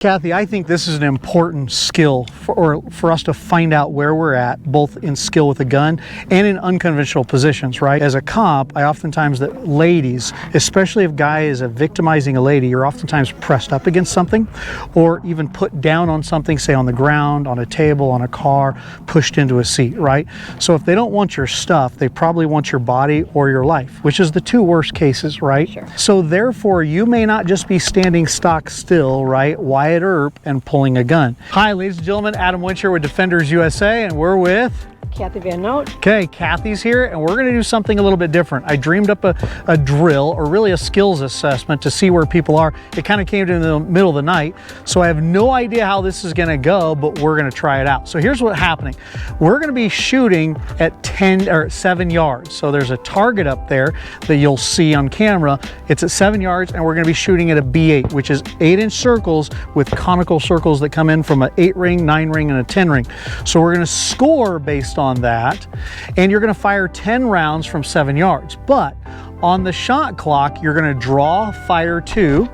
Kathy, I think this is an important skill for us to find out where we're at, both in skill with a gun and in unconventional positions, right? As a cop, I oftentimes, that ladies, especially if a guy is victimizing a lady, you're oftentimes pressed up against something or even put down on something, say on the ground, on a table, on a car, pushed into a seat, right? So if they don't want your stuff, they probably want your body or your life, which is the two worst cases, right? Sure. So therefore, you may not just be standing stock still, right? Wyatt Earp and pulling a gun. Hi, ladies and gentlemen, Adam Winch here with Defenders USA, and we're with Kathy Van Note. Okay, Kathy's here, and we're gonna do something a little bit different. I dreamed up a drill, or really a skills assessment, to see where people are. It kind of came to the middle of the night, so I have no idea how this is gonna go, but we're gonna try it out. So here's what's happening. We're gonna be shooting at 7 yards. So there's a target up there that you'll see on camera. It's at 7 yards, and we're gonna be shooting at a B8, which is 8-inch circles with conical circles that come in from an 8 ring, 9 ring, and a 10 ring. So we're gonna score based on that, and you're going to fire 10 rounds from 7 yards. But on the shot clock, you're going to draw, fire 2,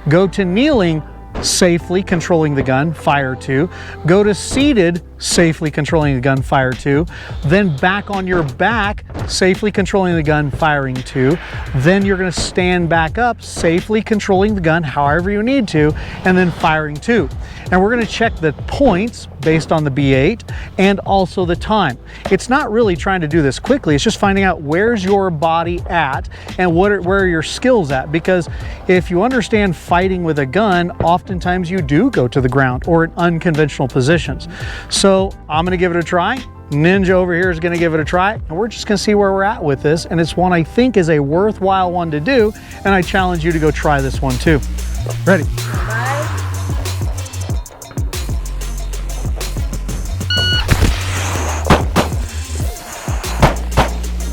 go to kneeling, safely controlling the gun, fire 2, go to seated, safely controlling the gun, fire 2, then back on your back, safely controlling the gun, firing 2, then you're going to stand back up, safely controlling the gun however you need to, and then firing 2. And we're going to check the points based on the B8 and also the time. It's not really trying to do this quickly, it's just finding out where's your body at and where are your skills at, because if you understand fighting with a gun, oftentimes you do go to the ground or in unconventional positions. So I'm going to give it a try. Ninja over here is going to give it a try, and we're just going to see where we're at with this. And it's one I think is a worthwhile one to do, and I challenge you to go try this one too. Ready? Bye.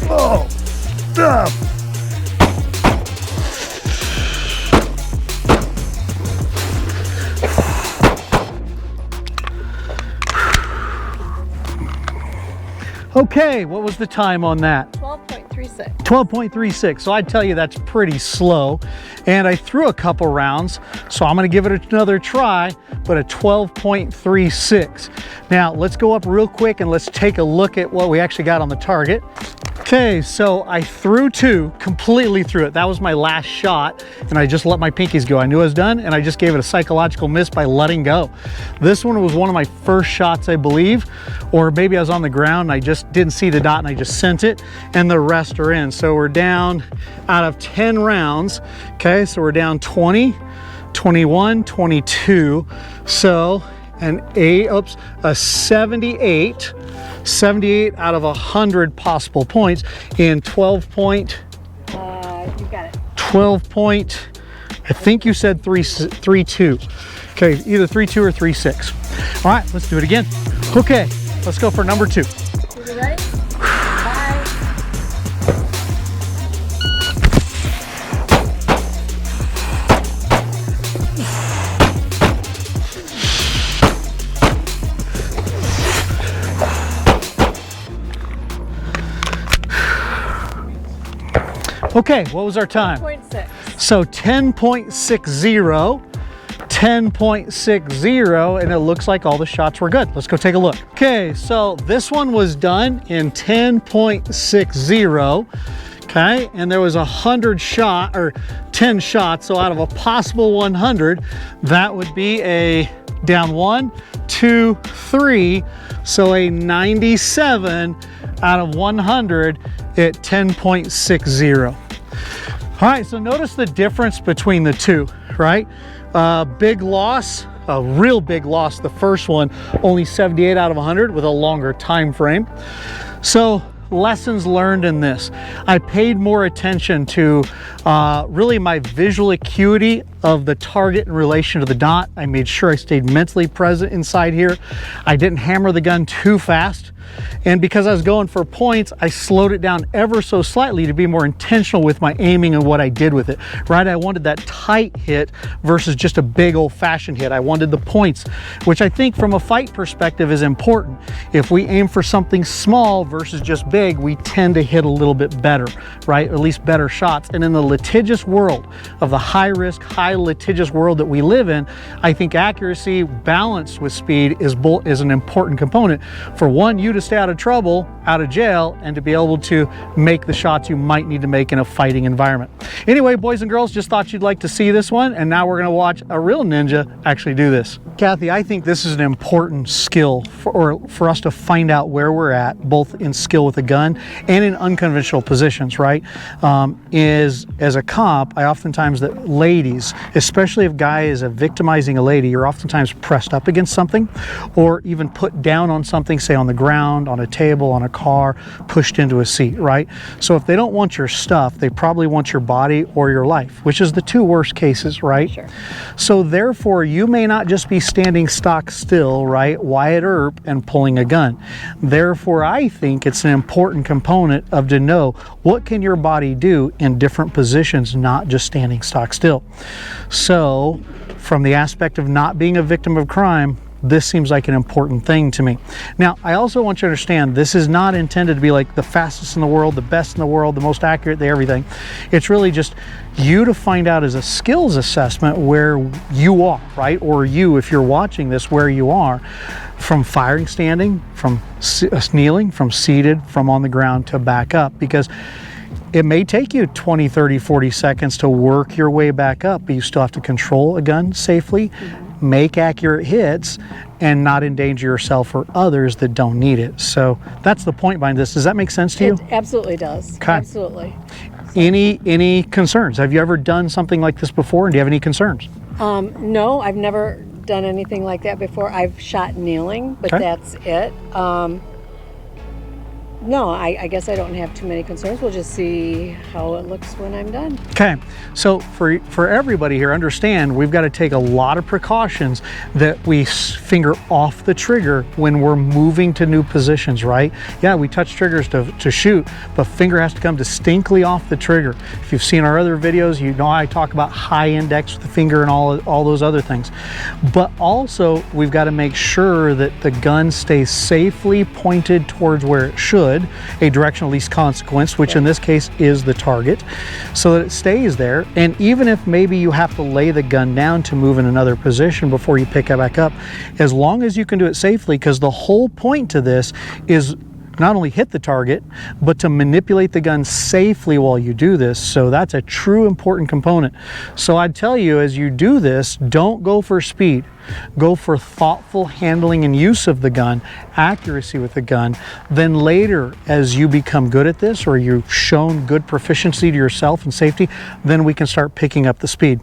Oh, stop. Okay, what was the time on that? 12.36. 12.36, so I'd tell you that's pretty slow. And I threw a couple rounds, so I'm gonna give it another try, but a 12.36. Now, let's go up real quick and let's take a look at what we actually got on the target. Okay, so I threw 2, completely threw it. That was my last shot, and I just let my pinkies go. I knew I was done, and I just gave it a psychological miss by letting go. This one was one of my first shots, I believe, or maybe I was on the ground and I just didn't see the dot and I just sent it, and the rest are in. So we're down out of 10 rounds. Okay, so we're down 20, 21, 22. So a 78 out of 100 possible points in 12 point. You got it. 12 point. I think you said 3.2. Okay, either 3.2 or 3.6. All right, let's do it again. Okay, let's go for number 2. You ready? Bye. Okay, what was our time? 10.6. So 10.60, 10.60, and it looks like all the shots were good. Let's go take a look. Okay, so this one was done in 10.60. Okay, and there was 10 shots, so out of a possible 100, that would be a down 1, 2, 3, so a 97 out of 100 at 10.60. All right, so notice the difference between the two, right? Big loss, a real big loss. The first one, only 78 out of 100 with a longer time frame. So lessons learned in this. I paid more attention to really my visual acuity of the target in relation to the dot. I made sure I stayed mentally present inside here. I didn't hammer the gun too fast. And because I was going for points, I slowed it down ever so slightly to be more intentional with my aiming and what I did with it, right? I wanted that tight hit versus just a big old-fashioned hit. I wanted the points, which I think from a fight perspective is important. If we aim for something small versus just big, we tend to hit a little bit better, right? At least better shots. And in the litigious world of the high risk, high litigious world that we live in, I think accuracy balanced with speed is an important component for one, you to stay out of trouble, out of jail, and to be able to make the shots you might need to make in a fighting environment. Anyway, boys and girls, just thought you'd like to see this one, and now we're gonna watch a real ninja actually do this. Kathy, I think this is an important skill for us to find out where we're at, both in skill with a gun and in unconventional positions, right? As a cop, I oftentimes, that ladies, especially if a guy is victimizing a lady, you're oftentimes pressed up against something or even put down on something, say on the ground, on a table, on a car, pushed into a seat, right? So if they don't want your stuff, they probably want your body or your life, which is the two worst cases, right? Sure. So therefore, you may not just be standing stock still, right, Wyatt Earp, and pulling a gun. Therefore, I think it's an important component of to know what can your body do in different positions, not just standing stock still. So from the aspect of not being a victim of crime, this seems like an important thing to me. Now, I also want you to understand, this is not intended to be like the fastest in the world, the best in the world, the most accurate, the everything. It's really just you to find out as a skills assessment where you are, right? Or you, if you're watching this, where you are from firing standing, from kneeling, from seated, from on the ground to back up, because it may take you 20, 30, 40 seconds to work your way back up, but you still have to control a gun safely, make accurate hits, and not endanger yourself or others that don't need it. So that's the point behind this. Does that make sense to you? It absolutely does. Okay. Absolutely. Any concerns? Have you ever done something like this before, and do you have any concerns? No, I've never done anything like that before. I've shot kneeling, but Okay. that's it. No, I guess I don't have too many concerns. We'll just see how it looks when I'm done. Okay, so for everybody here, understand we've got to take a lot of precautions that we finger off the trigger when we're moving to new positions, right? Yeah, we touch triggers to shoot, but finger has to come distinctly off the trigger. If you've seen our other videos, you know I talk about high index with the finger and all those other things. But also, we've got to make sure that the gun stays safely pointed towards where it should, a direction of least consequence, which in this case is the target, so that it stays there. And even if maybe you have to lay the gun down to move in another position before you pick it back up, as long as you can do it safely, because the whole point to this is not only hit the target, but to manipulate the gun safely while you do this. So that's a true important component. So I'd tell you, as you do this, don't go for speed. Go for thoughtful handling and use of the gun, accuracy with the gun. Then later, as you become good at this, or you've shown good proficiency to yourself and safety, then we can start picking up the speed.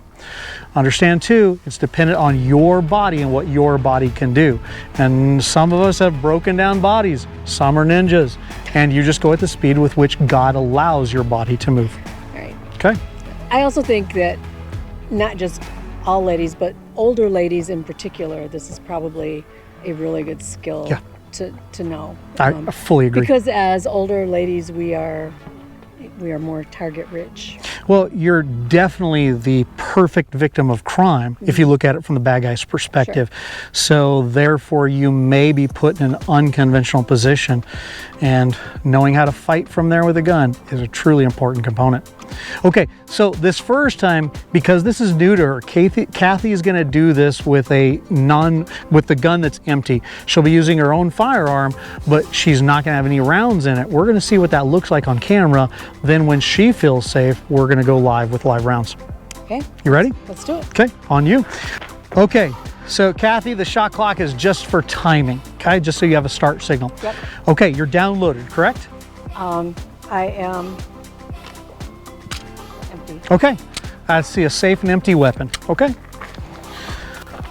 Understand too, it's dependent on your body and what your body can do. And some of us have broken down bodies, some are ninjas, and you just go at the speed with which God allows your body to move. Right. Okay? I also think that not just all ladies, but older ladies in particular, this is probably a really good skill to know. I fully agree. Because as older ladies, we are more target rich. Well, you're definitely the perfect victim of crime if you look at it from the bad guy's perspective. Sure. So therefore, you may be put in an unconventional position, and knowing how to fight from there with a gun is a truly important component. Okay, so this first time, because this is new to her, Kathy is going to do this with the gun that's empty. She'll be using her own firearm, but she's not going to have any rounds in it. We're going to see what that looks like on camera. Then when she feels safe, we're going to go live with live rounds. Okay. You ready? Let's do it. Okay, on you. Okay, so Kathy, the shot clock is just for timing, okay? Just so you have a start signal. Yep. Okay, you're downloaded, correct? I am empty. Okay, I see a safe and empty weapon, okay?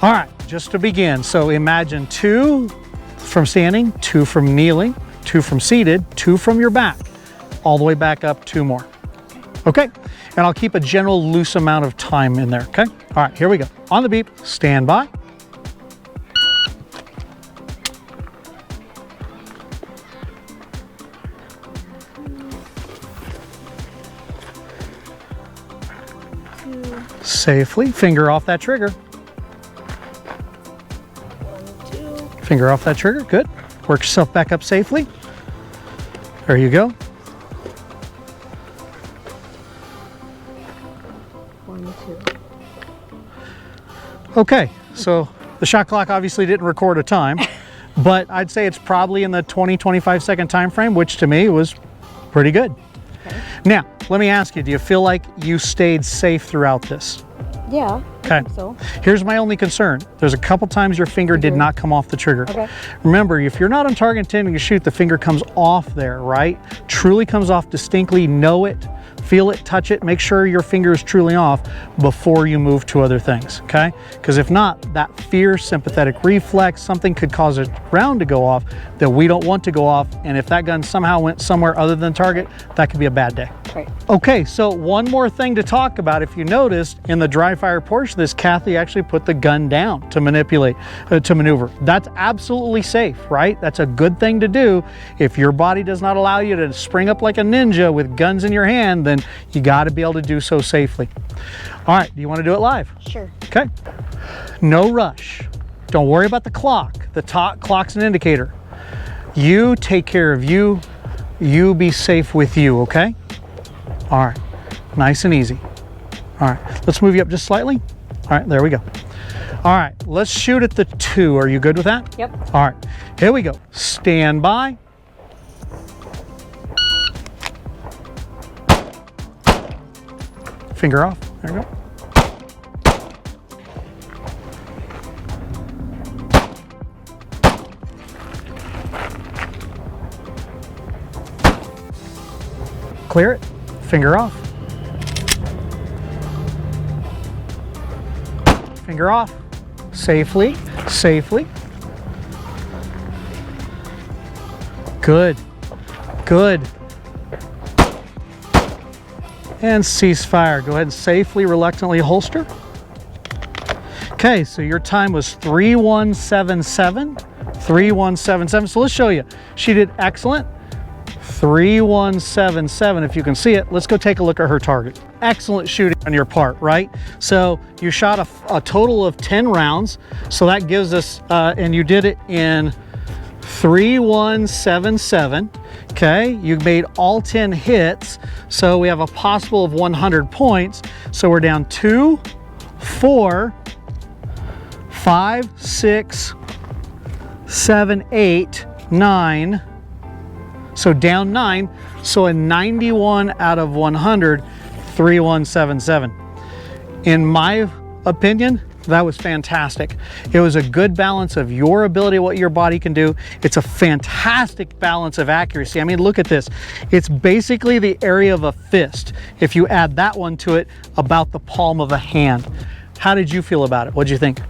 All right, just to begin, so imagine 2 from standing, 2 from kneeling, 2 from seated, 2 from your back, all the way back up, 2 more. Okay, and I'll keep a general loose amount of time in there, okay? All right, here we go. On the beep, stand by. Safely, finger off that trigger. 1, 2. Finger off that trigger, good. Work yourself back up safely. There you go. 1, 2. Okay, so the shot clock obviously didn't record a time, but I'd say it's probably in the 20-25 second time frame, which to me was pretty good. Okay. Now, let me ask you, do you feel like you stayed safe throughout this? Yeah. Okay. I think so. Here's my only concern. There's a couple times your finger did not come off the trigger. Okay. Remember, if you're not on target intending to shoot, the finger comes off there, right? Truly comes off distinctly. Know it, feel it, touch it, make sure your finger is truly off before you move to other things, okay? Because if not, that fear, sympathetic reflex, something could cause a round to go off that we don't want to go off. And if that gun somehow went somewhere other than target, that could be a bad day. Right. Okay, so one more thing to talk about. If you noticed in the dry fire portion of this, Kathy actually put the gun down to manipulate, to maneuver. That's absolutely safe, right? That's a good thing to do. If your body does not allow you to spring up like a ninja with guns in your hand, then you got to be able to do so safely. All right, do you want to do it live? Sure. Okay. No rush. Don't worry about the clock. The clock's an indicator. You take care of you. You be safe with you, okay? All right, nice and easy. All right, let's move you up just slightly. All right, there we go. All right, let's shoot at the 2. Are you good with that? Yep. All right, here we go. Stand by. Finger off, there we go. Clear it, finger off. Finger off, safely, safely. Good, good. And cease fire. Go ahead and safely, reluctantly holster. Okay, so your time was 3177, 3177. So let's show you. She did excellent. 3177, if you can see it. Let's go take a look at her target. Excellent shooting on your part, right? So you shot a total of 10 rounds. So that gives us, and you did it in 3177. Okay, you made all 10 hits. So we have a possible of 100 points. So we're down 2, 4, 5, 6, 7, 8, 9. So down 9, so a 91 out of 100, 3177. In my opinion, that was fantastic. It was a good balance of your ability, what your body can do. It's a fantastic balance of accuracy. I mean, look at this. It's basically the area of a fist. If you add that one to it, about the palm of a hand. How did you feel about it? What'd you think?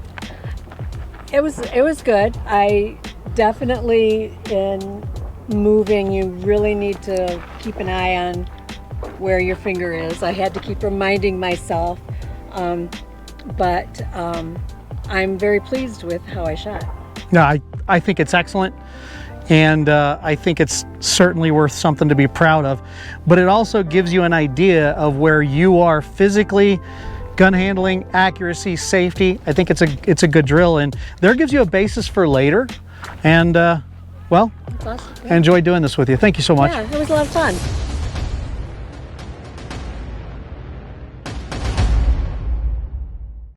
It was good. I definitely, in moving, you really need to keep an eye on where your finger is. I had to keep reminding myself, but I'm very pleased with how I shot. No, I think it's excellent, and I think it's certainly worth something to be proud of, but it also gives you an idea of where you are physically, gun handling, accuracy, safety. I think it's a good drill, and there gives you a basis for later. And well, That's awesome. I enjoyed doing this with you. Thank you so much. Yeah, it was a lot of fun.